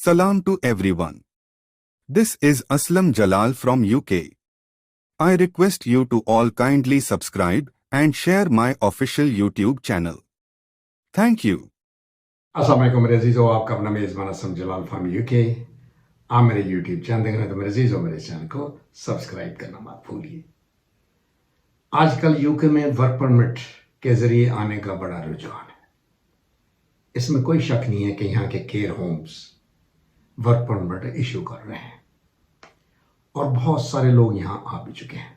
Salam to everyone. This is Aslam Jalal from UK. I request you to all kindly subscribe and share my official YouTube channel. Thank you. अस्सलाम वालेकुम मेरे अजीज़ों, आपका अपना मेज़बान असलम जलाल from UK. आप मेरे YouTube channel देख रहे हैं तो मेरे अजीज़ों मेरे चैनल को सब्सक्राइब करना मत भूलिए। आजकल यूके में वर्क परमिट के ज़रिए आने का बड़ा रुझान है। इसमें कोई शक नहीं है कि यहाँ के care homes work permit issue कर रहे हैं और बहुत सारे लोग यहाँ आ भी चुके हैं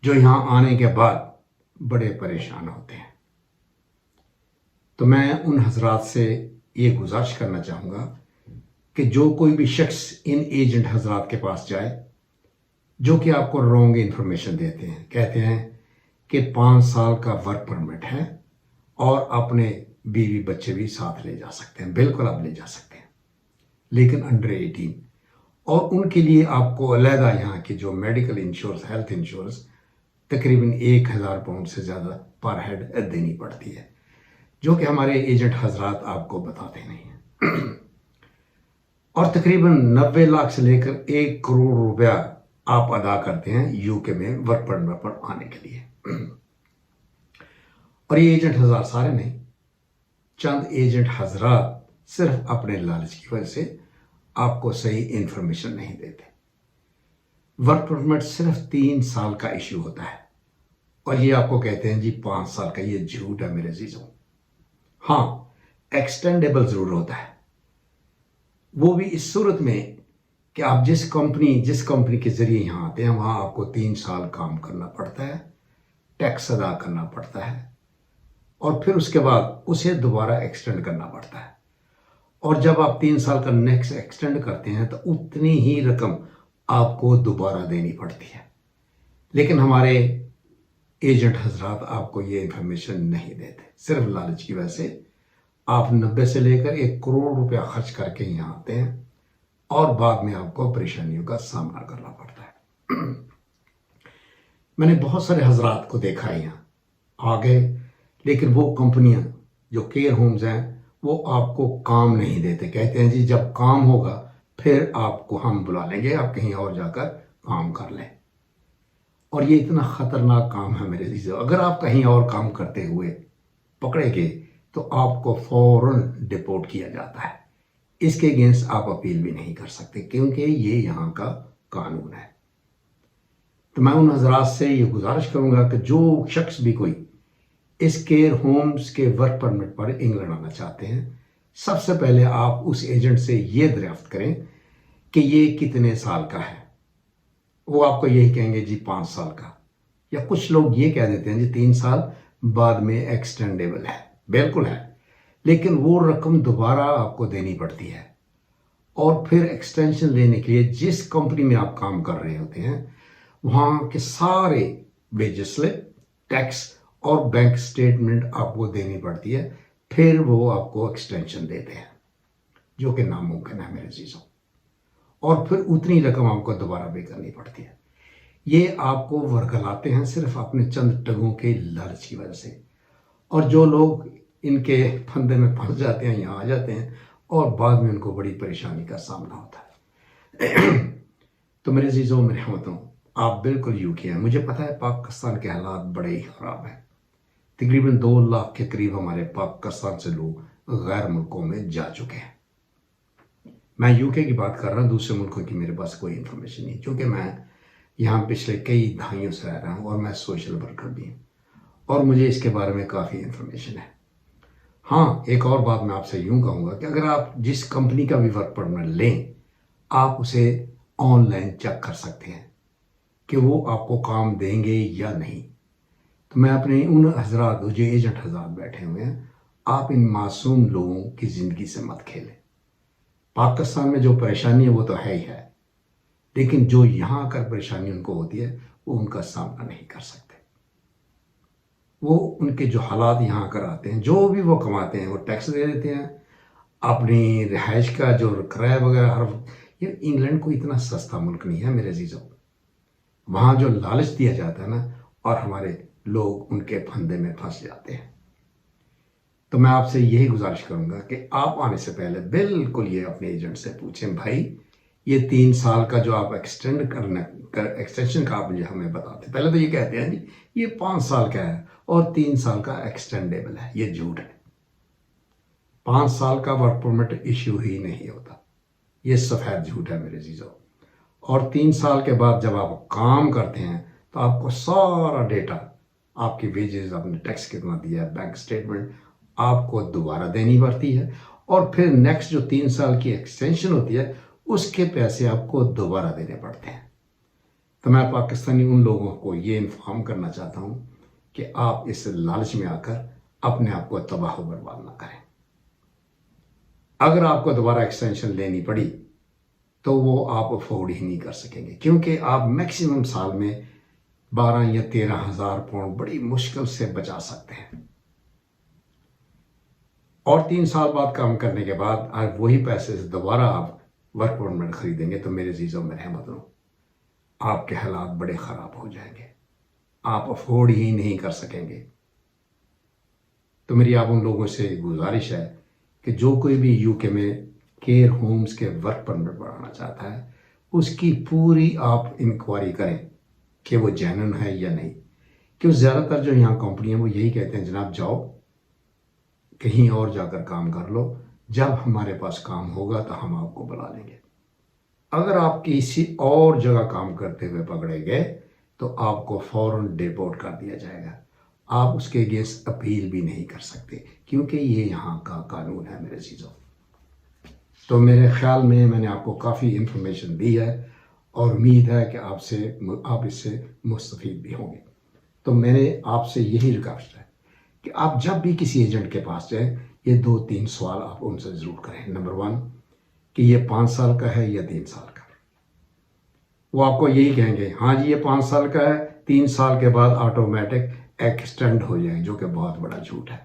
जो यहाँ आने के बाद बड़े परेशान होते हैं। तो मैं उन हजरात से ये गुजारिश करना चाहूँगा कि जो कोई भी शख्स इन एजेंट हजरात के पास जाए जो कि आपको रॉन्ग इन्फॉर्मेशन देते हैं, कहते हैं कि 5 साल का वर्क परमिट है और अपने बीवी बच्चे भी साथ ले जा सकते हैं। बिल्कुल आप ले जा सकते हैं, लेकिन अंडर 18, और उनके लिए आपको अलहदा यहाँ की जो मेडिकल इंश्योरेंस, हेल्थ इंश्योरेंस तकरीबन 1000 पाउंड से ज़्यादा पर हेड देनी पड़ती है, जो कि हमारे एजेंट हजरात आपको बताते नहीं हैं। और तकरीबन 90 लाख से लेकर 1 करोड़ रुपया आप अदा करते हैं यूके में वर्क परमिट पर आने के लिए। और ये एजेंट हजरात सारे नहीं, चंद एजेंट हजरात सिर्फ अपने लालच की वजह से आपको सही इंफॉर्मेशन नहीं देते। वर्क परमिट सिर्फ 3 साल का इश्यू होता है और ये आपको कहते हैं जी 5 साल का। ये झूठ है मेरे अजीजों। हाँ, एक्सटेंडेबल जरूर होता है, वो भी इस सूरत में कि आप जिस कंपनी के जरिए यहाँ आते हैं वहाँ आपको 3 साल काम करना पड़ता है, टैक्स अदा करना पड़ता है और फिर उसके बाद उसे दोबारा एक्सटेंड करना पड़ता है। और जब आप 3 साल का नेक्स्ट एक्सटेंड करते हैं तो उतनी ही रकम आपको दोबारा देनी पड़ती है। लेकिन हमारे एजेंट हजरात आपको ये इंफॉर्मेशन नहीं देते, सिर्फ लालच की वजह से आप 90 से लेकर 1 करोड़ रुपया खर्च करके यहाँ आते हैं और बाद में आपको परेशानियों का सामना करना पड़ता है। मैंने बहुत सारे हजरात को देखा है यहाँ आ गए, लेकिन वो कंपनियां जो केयर होम्स हैं वो आपको काम नहीं देते। कहते हैं जी जब काम होगा फिर आपको हम बुला लेंगे, आप कहीं और जाकर काम कर लें। और ये इतना ख़तरनाक काम है मेरे अजीज़ों। अगर आप कहीं और काम करते हुए पकड़े गए तो आपको फ़ौरन डिपोर्ट किया जाता है। इसके अगेंस्ट आप अपील भी नहीं कर सकते क्योंकि ये यहाँ का कानून है। तो मैं उन हजरात से ये गुजारिश करूँगा कि जो शख्स भी कोई इस केयर होम्स के वर्क परमिट पर इंग्लैंड आना चाहते हैं, सबसे पहले आप उस एजेंट से ये दरियाफ्त करें कि ये कितने साल का है। वो आपको यही कहेंगे जी 5 साल का, या कुछ लोग ये कह देते हैं जी 3 साल बाद में एक्सटेंडेबल है। बिल्कुल है, लेकिन वो रकम दोबारा आपको देनी पड़ती है। और फिर एक्सटेंशन लेने के लिए जिस कंपनी में आप काम कर रहे होते हैं वहाँ के सारे वेजेस स्लिप, टैक्स और बैंक स्टेटमेंट आपको देनी पड़ती है, फिर वो आपको एक्सटेंशन देते हैं, जो कि नामुमकिन है मेरे अजीजों। और फिर उतनी रकम आपको दोबारा पे करनी पड़ती है। ये आपको वर्गलाते हैं सिर्फ अपने चंद टगों के लालच की वजह से। और जो लोग इनके फंदे में फंस जाते हैं, यहाँ आ जाते हैं और बाद में उनको बड़ी परेशानी का सामना होता है। तो मेरे अजीजों, मेरे हमतों, आप बिल्कुल यूके हैं। मुझे पता है पाकिस्तान के हालात बड़े ही ख़राब हैं। तकरीबन 2 लाख के करीब हमारे पाकिस्तान से लोग गैर मुल्कों में जा चुके हैं। मैं यूके की बात कर रहा हूँ, दूसरे मुल्कों की मेरे पास कोई इन्फॉर्मेशन नहीं, क्योंकि मैं यहाँ पिछले कई दहाइयों से रह रहा हूँ और मैं सोशल वर्कर भी हूँ और मुझे इसके बारे में काफ़ी इन्फॉर्मेशन है। हाँ, एक और बात मैं आपसे यूँ कहूँगा कि अगर आप जिस कंपनी का भी वर्क परमिट लें, आप उसे ऑनलाइन चेक कर सकते हैं कि वो आपको काम देंगे या नहीं। तो मैं अपने उन हजरात, जो एजेंट हजरात बैठे हुए हैं, आप इन मासूम लोगों की ज़िंदगी से मत खेलें। पाकिस्तान में जो परेशानी है वो तो है ही है, लेकिन जो यहाँ आकर परेशानी उनको होती है वो उनका सामना नहीं कर सकते। वो उनके जो हालात यहाँ आकर आते हैं, जो भी वो कमाते हैं वो टैक्स दे देते हैं, अपनी रिहाइश का जो किराया वगैरह हर। ये इंग्लैंड कोई इतना सस्ता मुल्क नहीं है मेरे अजीज़ों। वहाँ जो लालच दिया जाता है ना, और हमारे लोग उनके फंदे में फंस जाते हैं। تو میں آپ سے یہی گزارش کروں گا کہ آپ آنے سے پہلے بالکل یہ اپنے ایجنٹ سے پوچھیں، بھائی یہ 3 سال کا جو آپ ایکسٹینشن کا آپ مجھے ہمیں بتاتے، پہلے تو یہ کہتے ہیں جی یہ 5 سال کا ہے اور 3 سال کا ایکسٹینڈیبل ہے، یہ جھوٹ ہے۔ 5 سال کا ورک پرمٹ ایشو ہی نہیں ہوتا، یہ سفید جھوٹ ہے میرے عزیزو۔ اور 3 سال کے بعد جب آپ کام کرتے ہیں تو آپ کو سارا ڈیٹا، آپ کی ویجز، آپ نے ٹیکس کتنا دیا ہے، بینک سٹیٹمنٹ آپ کو دوبارہ دینی پڑتی ہے، اور پھر نیکسٹ جو 3 سال کی ایکسٹینشن ہوتی ہے اس کے پیسے آپ کو دوبارہ دینے پڑتے ہیں۔ تو میں پاکستانی ان لوگوں کو یہ انفارم کرنا چاہتا ہوں کہ آپ اس لالچ میں آ کر اپنے آپ کو تباہ و برباد نہ کریں۔ اگر آپ کو دوبارہ ایکسٹینشن لینی پڑی تو وہ آپ افورڈ ہی نہیں کر سکیں گے، کیونکہ آپ میکسیمم سال میں 12 یا 13,000 پاؤنڈ بڑی مشکل سے بچا سکتے ہیں، اور 3 سال بعد کام کرنے کے بعد آپ وہی پیسے سے دوبارہ آپ ورک پرمٹ خریدیں گے تو میرے عزیزوں میں رحمت ہوں، آپ کے حالات بڑے خراب ہو جائیں گے، آپ افورڈ ہی نہیں کر سکیں گے۔ تو میری آپ ان لوگوں سے گزارش ہے کہ جو کوئی بھی یو کے میں کیئر ہومز کے ورک پرمٹ بڑھانا چاہتا ہے اس کی پوری آپ انکوائری کریں کہ وہ جینن ہے یا نہیں، کیوں زیادہ تر جو یہاں کمپنیاں وہ یہی کہتے ہیں جناب جاؤ کہیں اور جا کر کام کر لو، جب ہمارے پاس کام ہوگا تو ہم آپ کو بلا لیں گے۔ اگر آپ کسی اور جگہ کام کرتے ہوئے پکڑے گئے تو آپ کو فوراً ڈیپورٹ کر دیا جائے گا، آپ اس کے اگینسٹ اپیل بھی نہیں کر سکتے، کیونکہ یہ یہاں کا قانون ہے میرے عزیزوں۔ تو میرے خیال میں نے آپ کو کافی انفارمیشن دی ہے اور امید ہے کہ آپ اس سے مستفید بھی ہوں گے۔ تو میرے آپ سے یہی ریکویسٹ ہے کہ آپ جب بھی کسی ایجنٹ کے پاس جائیں یہ 2-3 سوال آپ ان سے ضرور کریں۔ نمبر 1 کہ یہ 5 سال کا ہے یا 3 سال کا۔ وہ آپ کو یہی کہیں گے ہاں جی یہ 5 سال کا ہے، 3 سال کے بعد آٹومیٹک ایکسٹینڈ ہو جائیں، جو کہ بہت بڑا جھوٹ ہے۔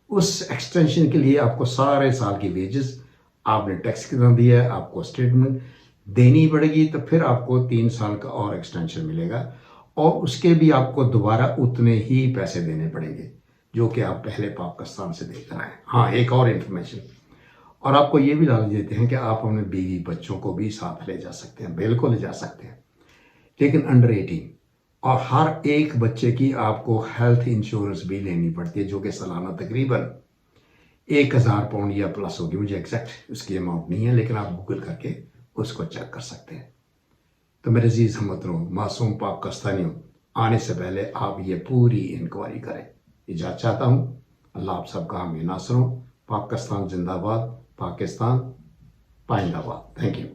اس ایکسٹینشن کے لیے آپ کو سارے سال کی ویجز، آپ نے ٹیکس کتنا دیا ہے، آپ کو اسٹیٹمنٹ دینی پڑے گی، تو پھر آپ کو 3 سال کا اور ایکسٹینشن ملے گا، اور اس کے بھی آپ کو دوبارہ اتنے ہی پیسے دینے پڑیں گے جو کہ آپ پہلے پاکستان سے دے کر آئے۔ ہاں ایک اور انفارمیشن، اور آپ کو یہ بھی لالچ دیتے ہیں کہ آپ اپنے بیوی بچوں کو بھی ساتھ لے جا سکتے ہیں، بالکل لے جا سکتے ہیں، لیکن انڈر 18، اور ہر ایک بچے کی آپ کو ہیلتھ انشورنس بھی لینی پڑتی ہے جو کہ سالانہ تقریباً 1,000 پاؤنڈ یا پلس ہوگی، مجھے ایگزیکٹ اس کی اماؤنٹ نہیں ہے لیکن آپ گوگل کر کے اس کو چیک کر سکتے ہیں۔ تو میرے عزیز ہم وطنوں، معصوم پاکستانیوں، آنے سے پہلے آپ یہ پوری انکوائری کریں۔ اجازت چاہتا ہوں، اللہ آپ سب کا حامی ناصر ہوں۔ پاکستان زندہ باد، پاکستان پائندہ باد۔ Thank you.